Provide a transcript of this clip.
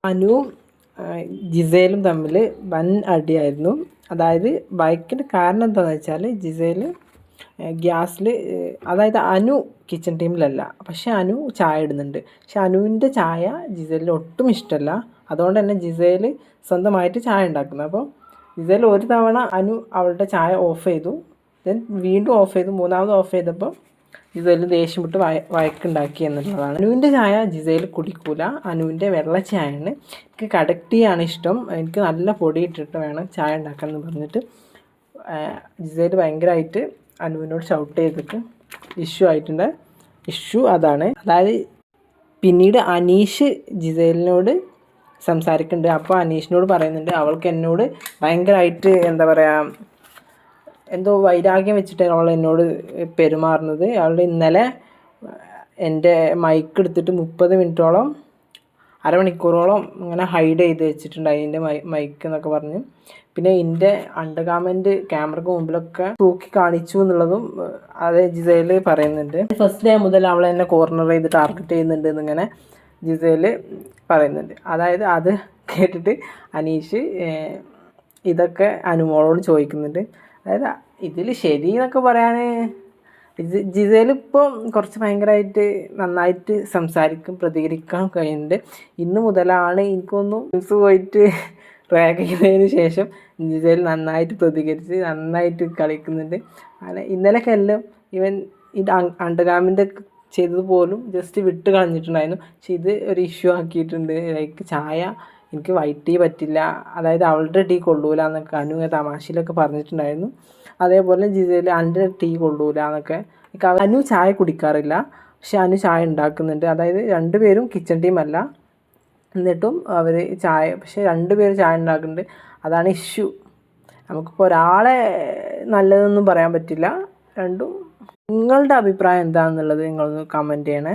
അനുവും ജിസേലും തമ്മിൽ വൻ അടിയായിരുന്നു. അതായത് ബൈക്കിൻ്റെ കാരണം എന്താണെന്ന് വെച്ചാൽ ജിസേൽ ഗ്യാസിൽ, അതായത് അനു കിച്ചൺ ടീമിലല്ല, പക്ഷെ അനു ചായ ഇടുന്നുണ്ട്. പക്ഷെ അനുവിൻ്റെ ചായ ജിസേലിന് ഒട്ടും ഇഷ്ടമല്ല. അതുകൊണ്ട് തന്നെ ജിസേൽ സ്വന്തമായിട്ട് ചായ ഉണ്ടാക്കുന്നത്. അപ്പോൾ ജിസേൽ ഒരു തവണ അനു അവളുടെ ചായ ഓഫ് ചെയ്തു, ദെൻ വീണ്ടും ഓഫ് ചെയ്തു, മൂന്നാമത് ഓഫ് ചെയ്തപ്പോൾ ജിസേൽ ദേഷ്യം വിട്ട് വഴക്കുണ്ടാക്കി എന്നുള്ളതാണ്. അനുവിൻ്റെ ചായ ജിസേൽ കുടിക്കൂല, അനുവിൻ്റെ വെള്ള ചായയാണ്. എനിക്ക് കടക് ടീ ആണ് ഇഷ്ടം, എനിക്ക് നല്ല പൊടി ഇട്ടിട്ട് വേണം ചായ ഉണ്ടാക്കാൻ എന്ന് പറഞ്ഞിട്ട് ജിസേൽ ഭയങ്കരമായിട്ട് അനുവിനോട് ഷൗട്ട് ചെയ്തിട്ട് ഇഷ്യൂ അതാണ്. അതായത് പിന്നീട് അനീഷ് ജിസേലിനോട് സംസാരിക്കുന്നുണ്ട്. അപ്പോൾ അനീഷിനോട് പറയുന്നുണ്ട് അവൾക്ക് എന്നോട് ഭയങ്കരമായിട്ട് എന്താ പറയുക, എന്തോ വൈരാഗ്യം വെച്ചിട്ട് അവൾ എന്നോട് പെരുമാറുന്നത്. അവൾ ഇന്നലെ എൻ്റെ മൈക്ക് എടുത്തിട്ട് 30 മിനിറ്റോളം, അരമണിക്കൂറോളം ഇങ്ങനെ ഹൈഡ് ചെയ്ത് വെച്ചിട്ടുണ്ടായി എൻ്റെ മൈക്ക് എന്നൊക്കെ പറഞ്ഞ്. പിന്നെ എൻ്റെ അണ്ടർഗാർമെൻറ്റ് ക്യാമറയ്ക്ക് മുമ്പിലൊക്കെ തൂക്കി കാണിച്ചു എന്നുള്ളതും അത് ജിസേൽ പറയുന്നുണ്ട്. ഫസ്റ്റ് ഡേ മുതൽ അവൾ എന്നെ കോർണർ ചെയ്ത് ടാർഗറ്റ് ചെയ്യുന്നുണ്ട് എന്നിങ്ങനെ ജിസേൽ പറയുന്നുണ്ട്. അതായത് അത് കേട്ടിട്ട് അനീഷ് ഇതൊക്കെ അനുമോളോട് ചോദിക്കുന്നുണ്ട്. അതായത് ഇതിൽ ശരി എന്നൊക്കെ പറയാൻ ജിസേൽ ഇപ്പം കുറച്ച് ഭയങ്കരമായിട്ട് നന്നായിട്ട് സംസാരിക്കും, പ്രതികരിക്കാൻ കഴിയുന്നുണ്ട്. ഇന്ന് മുതലാണ് എനിക്കൊന്നും ന്യൂസ് പോയിട്ട് ട്രാക്ക് ചെയ്തതിന് ശേഷം ജിസേൽ നന്നായിട്ട് പ്രതികരിച്ച് നന്നായിട്ട് കളിക്കുന്നുണ്ട്. അങ്ങനെ ഇന്നലെയൊക്കെ എല്ലാം ഇവൻ ഇത് അണ്ടർഗാർമെൻ്റ് ചെയ്തതുപോലും ജസ്റ്റ് വിട്ട് കളഞ്ഞിട്ടുണ്ടായിരുന്നു. പക്ഷെ ഇത് ഒരു ഇഷ്യൂ ആക്കിയിട്ടുണ്ട്. ലൈക്ക് ചായ എനിക്ക് വൈറ്റ് ടീ പറ്റില്ല, അതായത് അവളുടെ ടീ കൊള്ളൂല എന്നൊക്കെ അനു തമാശയിലൊക്കെ പറഞ്ഞിട്ടുണ്ടായിരുന്നു. അതേപോലെ ജിസേൽ എൻ്റെ ടീ കൊള്ളൂല എന്നൊക്കെ. അനു ചായ കുടിക്കാറില്ല, പക്ഷെ അനു ചായ ഉണ്ടാക്കുന്നുണ്ട്. അതായത് രണ്ടുപേരും കിച്ചൺ ടീമല്ല, എന്നിട്ടും അവർ ചായ, പക്ഷെ രണ്ടുപേരും ചായ ഉണ്ടാക്കുന്നുണ്ട്. അതാണ് ഇഷ്യൂ. നമുക്കിപ്പോൾ ഒരാളെ നല്ലതെന്നൊന്നും പറയാൻ പറ്റില്ല. രണ്ടും. നിങ്ങളുടെ അഭിപ്രായം എന്താണെന്നുള്ളത് നിങ്ങളൊന്ന് കമൻറ്റ് ചെയ്യണേ.